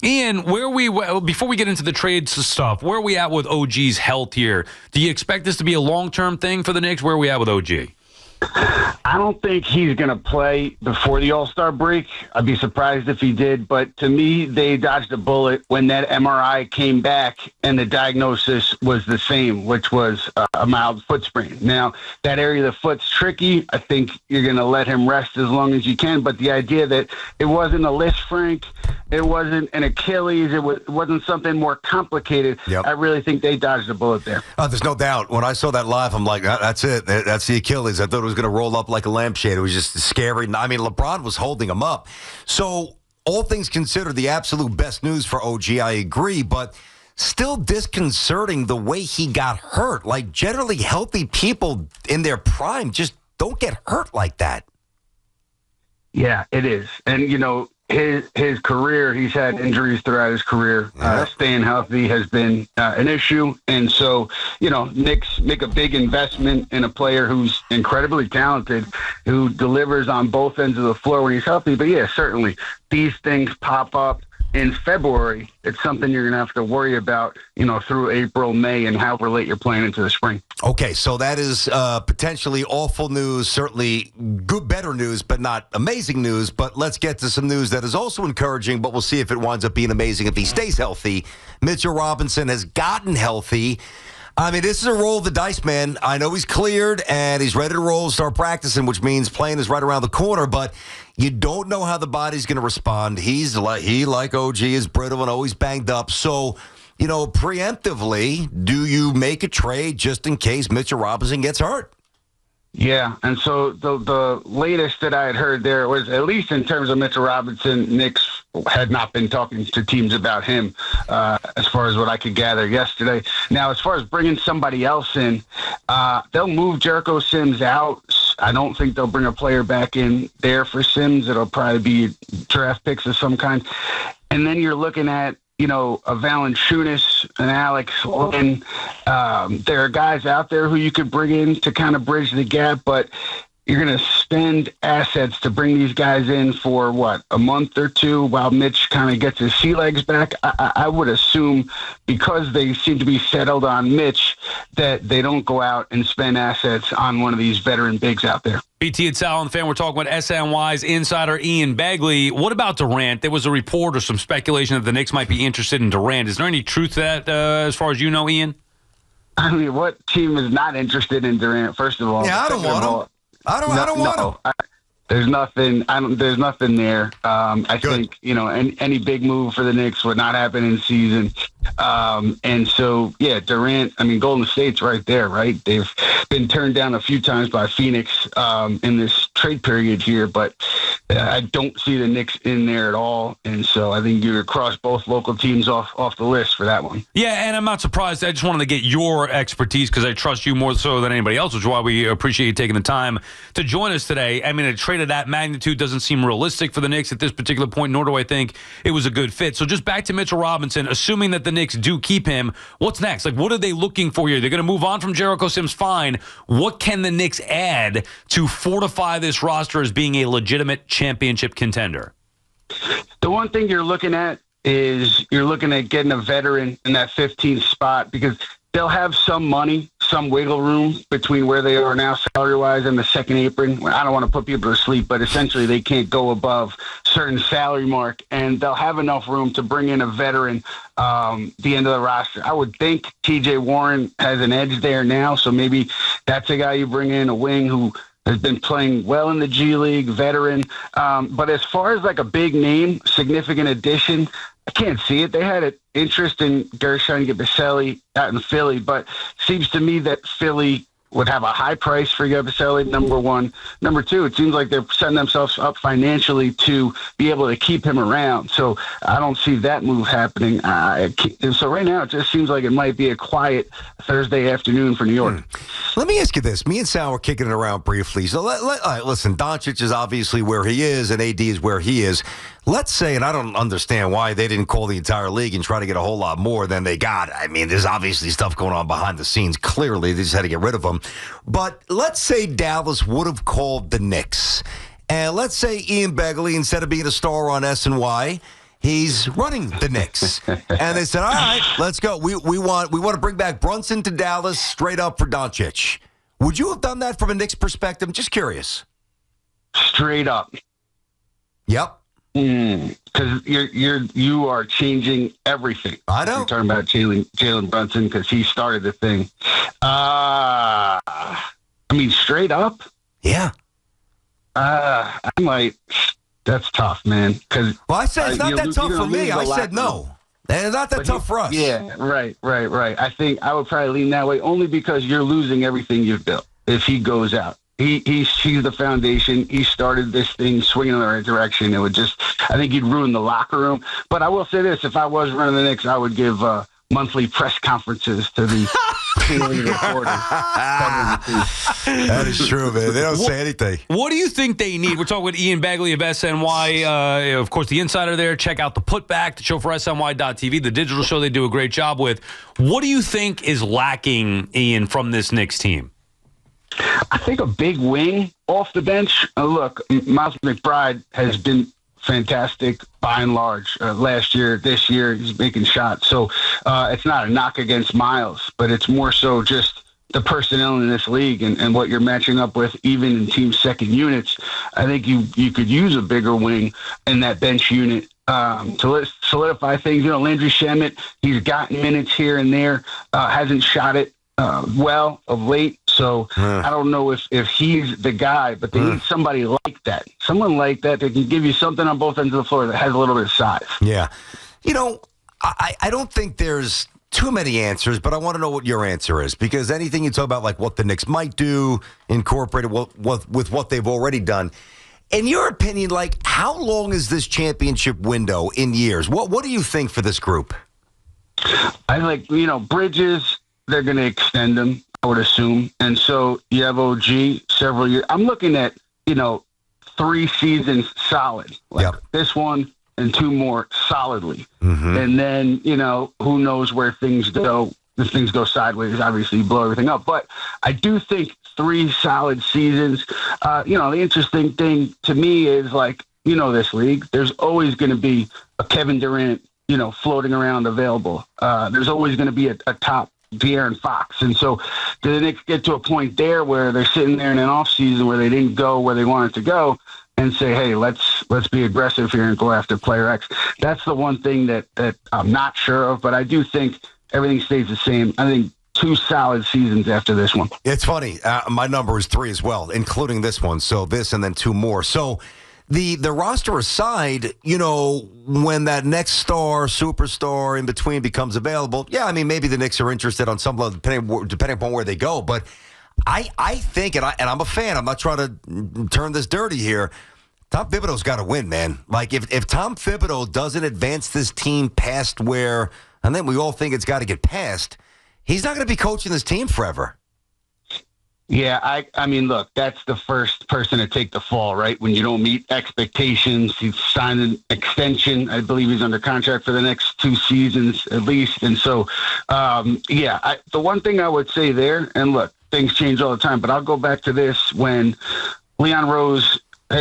Ian, before we get into the trades stuff, where are we at with OG's health here? Do you expect this to be a long-term thing for the Knicks? Where are we at with OG? I don't think he's going to play before the All-Star break. I'd be surprised if he did. But to me, they dodged a bullet when that MRI came back and the diagnosis was the same, which was a mild foot sprain. Now, that area of the foot's tricky. I think you're going to let him rest as long as you can. But the idea that it wasn't a Liz Frank, it wasn't an Achilles, it wasn't something more complicated. Yep. I really think they dodged a bullet there. There's no doubt. When I saw that live, I'm like, that's it. That's the Achilles. I thought it was going to roll up like a lampshade. It was just scary. I mean, LeBron was holding him up. So, all things considered, the absolute best news for OG, I agree, but still disconcerting the way he got hurt. Like, generally healthy people in their prime just don't get hurt like that. Yeah, it is. And, his career, he's had injuries throughout his career. Staying healthy has been an issue. And so, Knicks make a big investment in a player who's incredibly talented, who delivers on both ends of the floor when he's healthy. But, yeah, certainly these things pop up in February. It's something you're going to have to worry about, through April, May, and however late you're playing into the spring. Okay, so that is potentially awful news, certainly good, better news, but not amazing news. But let's get to some news that is also encouraging, but we'll see if it winds up being amazing if he stays healthy. Mitchell Robinson has gotten healthy. I mean, this is a roll of the dice, man. I know he's cleared and he's ready to roll, start practicing, which means playing is right around the corner, but you don't know how the body's going to respond. He, like OG, is brittle and always banged up. So, preemptively, do you make a trade just in case Mitchell Robinson gets hurt? Yeah, and so the latest that I had heard there was, at least in terms of Mitchell Robinson, Knicks had not been talking to teams about him as far as what I could gather yesterday. Now, as far as bringing somebody else in, they'll move Jericho Sims out. I don't think they'll bring a player back in there for Sims. It'll probably be draft picks of some kind. And then you're looking at, a Valanciunas, an Alex Lynn. There are guys out there who you could bring in to kind of bridge the gap, but you're going to spend assets to bring these guys in for, a month or two while Mitch kind of gets his sea legs back. I would assume, because they seem to be settled on Mitch, that they don't go out and spend assets on one of these veteran bigs out there. BT and Sal on the Fan. We're talking about SNY's insider Ian Begley. What about Durant? There was a report or some speculation that the Knicks might be interested in Durant. Is there any truth to that as far as you know, Ian? I mean, what team is not interested in Durant, first of all? Yeah, I don't want him. I don't want him. There's nothing. There's nothing there. I think any big move for the Knicks would not happen in season. And so, yeah, Durant. I mean, Golden State's right there, right? They've been turned down a few times by Phoenix in this trade period here, but I don't see the Knicks in there at all. And so, I think you cross both local teams off the list for that one. Yeah, and I'm not surprised. I just wanted to get your expertise because I trust you more so than anybody else, which is why we appreciate you taking the time to join us today. I mean, a trade of that magnitude doesn't seem realistic for the Knicks at this particular point, nor do I think it was a good fit. So just back to Mitchell Robinson, assuming that the Knicks do keep him, what's next? Like, what are they looking for here? They're going to move on from Jericho Sims, fine. What can the Knicks add to fortify this roster as being a legitimate championship contender? The one thing you're looking at is you're looking at getting a veteran in that 15th spot, because they'll have some money, some wiggle room between where they are now salary-wise and the second apron. I don't want to put people to sleep, but essentially they can't go above certain salary mark, and they'll have enough room to bring in a veteran the end of the roster. I would think TJ Warren has an edge there now, so maybe that's a guy you bring in, a wing who has been playing well in the G League, veteran. But as far as like a big name, significant addition, I can't see it. They had an interest in Gershon Yabusele out in Philly, but seems to me that Philly would have a high price for Yabusele, number one. Number two, it seems like they're setting themselves up financially to be able to keep him around. So I don't see that move happening. So right now, it just seems like it might be a quiet Thursday afternoon for New York. Let me ask you this. Me and Sal were kicking it around briefly. So all right, listen, Doncic is obviously where he is, and AD is where he is. Let's say, and I don't understand why they didn't call the entire league and try to get a whole lot more than they got. I mean, there's obviously stuff going on behind the scenes. Clearly, they just had to get rid of them. But let's say Dallas would have called the Knicks. And let's say Ian Begley, instead of being a star on SNY, he's running the Knicks. And they said, all right, let's go. We want to bring back Brunson to Dallas straight up for Doncic. Would you have done that from a Knicks perspective? I'm just curious. Straight up. Yep. Because you are changing everything. I know. You're talking about Jalen Brunson because he started the thing. Straight up. Yeah. I'm like, that's tough, man. Because I said it's not that tough for me. I said no. It's not that tough for us. Yeah, right. I think I would probably lean that way only because you're losing everything you've built if he goes out. He's the foundation. He started this thing swinging in the right direction. It would I think he'd ruin the locker room. But I will say this: if I was running the Knicks, I would give monthly press conferences to the reporters. That is true, man. They don't say anything. What do you think they need? We're talking with Ian Begley of SNY, of course, the insider there. Check out the Putback, the show for SNY.TV, the digital show they do a great job with. What do you think is lacking, Ian, from this Knicks team? I think a big wing off the bench. Look, Miles McBride has been fantastic by and large. Last year, this year, he's making shots. So it's not a knock against Miles, but it's more so just the personnel in this league and what you're matching up with, even in team second units. I think you could use a bigger wing in that bench unit to solidify things. Landry Shamet, he's gotten minutes here and there, hasn't shot it well of late. So I don't know if he's the guy, but they need somebody like that. Someone like that can give you something on both ends of the floor that has a little bit of size. Yeah. I don't think there's too many answers, but I want to know what your answer is, because anything you talk about, like what the Knicks might do, incorporated with what they've already done. In your opinion, like, how long is this championship window in years? What do you think for this group? I like, Bridges, they're going to extend them, I would assume. And so you have OG several years. I'm looking at, 3 seasons solid. This one and 2 more solidly. Mm-hmm. And then, who knows where things go. If things go sideways, obviously you blow everything up. But I do think 3 solid seasons. The interesting thing to me is, like, this league, there's always going to be a Kevin Durant, floating around available. There's always going to be a top De'Aaron Fox. And so do the Knicks get to a point there where they're sitting there in an off season where they didn't go where they wanted to go and say, hey, let's be aggressive here and go after player X? That's the one thing that I'm not sure of, but I do think everything stays the same. I think 2 solid seasons after this one. It's funny. My number is 3 as well, including this one. So this and then 2 more. So the roster aside, when that next superstar in between becomes available, maybe the Knicks are interested on some level, depending upon where they go. But I think, and I'm a fan, I'm not trying to turn this dirty here, Tom Thibodeau's got to win, man. Like, if Tom Thibodeau doesn't advance this team past where, and then we all think it's got to get past, he's not going to be coaching this team forever. Yeah, I mean, look, that's the first person to take the fall, right? When you don't meet expectations. He's signed an extension. I believe he's under contract for the next 2 seasons at least. And so, the one thing I would say there, and look, things change all the time, but I'll go back to this when Leon Rose,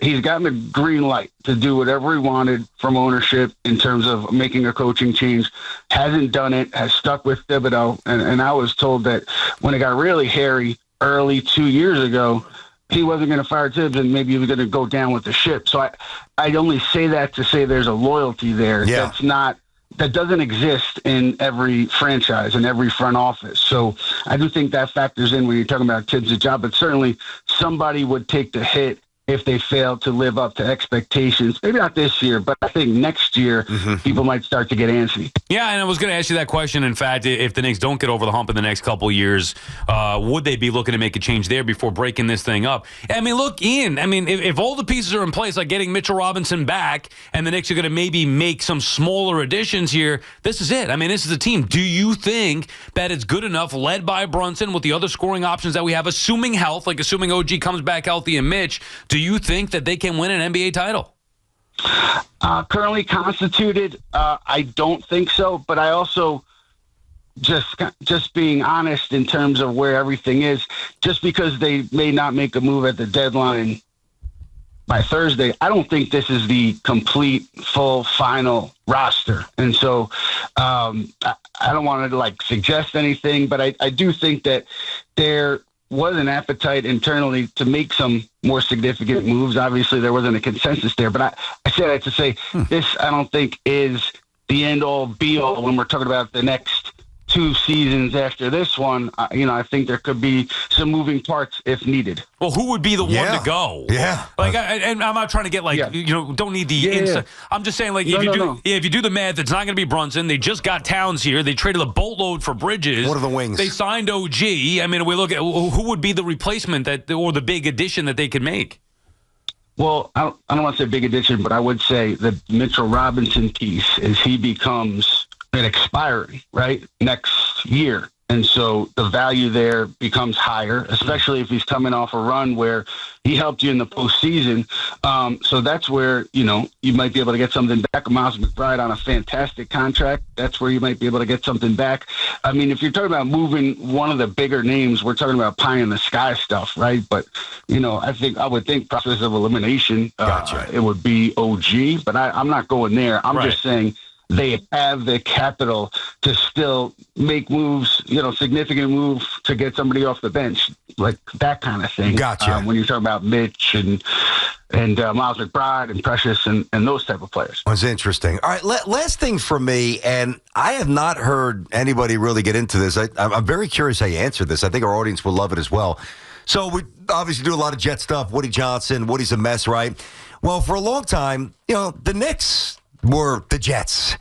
he's gotten the green light to do whatever he wanted from ownership in terms of making a coaching change. Hasn't done it, has stuck with Thibodeau. And I was told that when it got really hairy early 2 years ago, he wasn't going to fire Tibbs and maybe he was going to go down with the ship. So I only say that to say there's a loyalty there. Yeah. That doesn't exist in every franchise and every front office. So I do think that factors in when you're talking about Tibbs' job, but certainly somebody would take the hit if they fail to live up to expectations. Maybe not this year, but I think next year people might start to get antsy. Yeah, and I was going to ask you that question. In fact, if the Knicks don't get over the hump in the next couple of years, would they be looking to make a change there before breaking this thing up? I mean, look, Ian, if all the pieces are in place, like getting Mitchell Robinson back, and the Knicks are going to maybe make some smaller additions here, this is it. This is the team. Do you think that it's good enough, led by Brunson, with the other scoring options that we have, assuming health, like assuming OG comes back healthy and Mitch, do you think that they can win an NBA title? Currently constituted, I don't think so. But I also, just being honest in terms of where everything is, just because they may not make a move at the deadline, by Thursday, I don't think this is the complete, full, final roster. And so I don't want to like suggest anything, but I do think that there was an appetite internally to make some more significant moves. Obviously, there wasn't a consensus there, but I say that to say this, I don't think, is the end-all, be-all when we're talking about the next 2 seasons after this one. I think there could be some moving parts if needed. Well, who would be the one to go? Yeah. Like, and I'm not trying to get don't need the inside. I'm just saying, like, if you do the math, it's not going to be Brunson. They just got Towns here. They traded a boatload for Bridges. What are the wings? They signed OG. I mean, we look at who would be the replacement or the big addition that they could make. Well, I don't want to say big addition, but I would say the Mitchell Robinson piece is he becomes an expiring, right, next year. And so the value there becomes higher, especially if he's coming off a run where he helped you in the postseason. So that's where, you might be able to get something back. Miles McBride on a fantastic contract. That's where you might be able to get something back. I mean, if you're talking about moving one of the bigger names, we're talking about pie in the sky stuff, right? But, I would think process of elimination, it would be OG, but I'm not going there. I'm just saying, they have the capital to still make moves, significant move to get somebody off the bench, like that kind of thing. Gotcha. When you're talking about Mitch and Miles McBride and Precious and those type of players. That's interesting. All right, last thing for me, and I have not heard anybody really get into this. I'm very curious how you answer this. I think our audience will love it as well. So we obviously do a lot of Jet stuff. Woody Johnson, Woody's a mess, right? Well, for a long time, the Knicks were the Jets.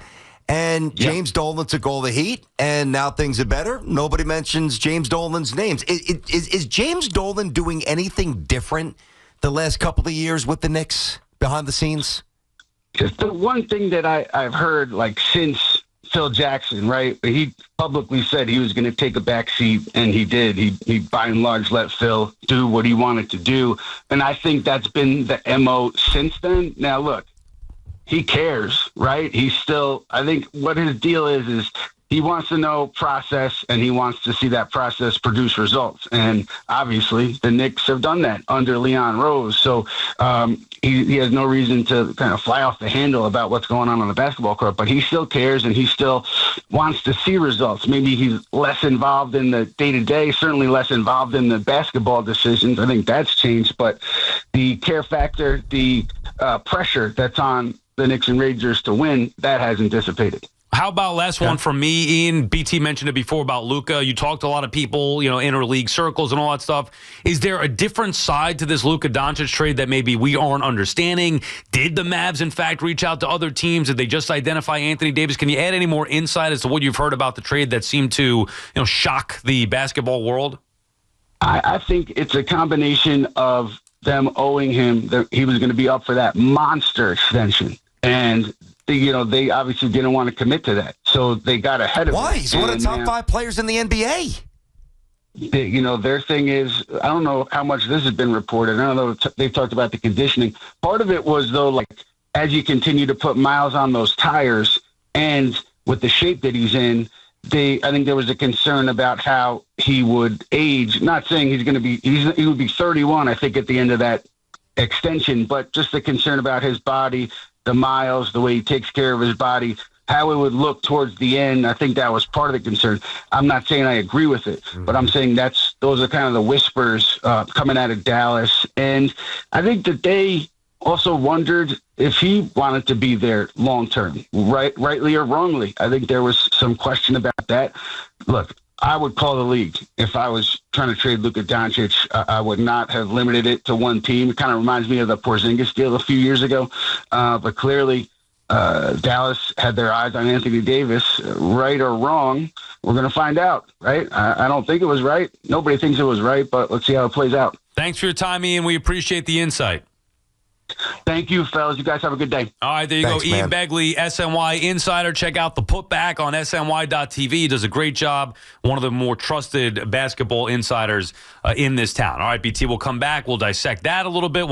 And James Dolan took all the heat, and now things are better. Nobody mentions James Dolan's names. Is James Dolan doing anything different the last couple of years with the Knicks behind the scenes? Just the one thing that I've heard, like, since Phil Jackson, right? He publicly said he was going to take a back seat, and he did. He by and large let Phil do what he wanted to do. And I think that's been the MO since then. Now, look. He cares, right? He's still, I think what his deal is he wants to know process, and he wants to see that process produce results. And obviously the Knicks have done that under Leon Rose. So he has no reason to kind of fly off the handle about what's going on the basketball court, but he still cares and he still wants to see results. Maybe he's less involved in the day-to-day, certainly less involved in the basketball decisions. I think that's changed, but the care factor, the pressure that's on the Knicks and Rangers to win, that hasn't dissipated. How about last one from me, Ian? BT mentioned it before about Luka. You talked to a lot of people, interleague circles and all that stuff. Is there a different side to this Luka Doncic trade that maybe we aren't understanding? Did the Mavs, in fact, reach out to other teams? Did they just identify Anthony Davis? Can you add any more insight as to what you've heard about the trade that seemed to shock the basketball world? I think it's a combination of them owing him that he was going to be up for that monster extension. And they obviously didn't want to commit to that. So they got ahead of it. Why? He's one of the top 5 players in the NBA. Their thing is, I don't know how much this has been reported. I don't know if they've talked about the conditioning. Part of it was, though, like, as you continue to put miles on those tires and with the shape that he's in, I think there was a concern about how he would age. Not saying he's going to be, he would be 31, I think, at the end of that extension, but just the concern about his body, the miles, the way he takes care of his body, how it would look towards the end. I think that was part of the concern. I'm not saying I agree with it, but I'm saying those are kind of the whispers coming out of Dallas. And I think that they also wondered if he wanted to be there long term, rightly or wrongly. I think there was some question about that. Look, I would call the league. If I was trying to trade Luka Doncic, I would not have limited it to one team. It kind of reminds me of the Porzingis deal a few years ago. But clearly, Dallas had their eyes on Anthony Davis. Right or wrong, we're going to find out, right? I don't think it was right. Nobody thinks it was right, but let's see how it plays out. Thanks for your time, Ian. We appreciate the insight. Thank you, fellas. You guys have a good day. All right, there you go. Ian Begley, SNY Insider. Check out the Putback on SNY.TV. He does a great job. One of the more trusted basketball insiders in this town. All right, BT, we'll come back. We'll dissect that a little bit.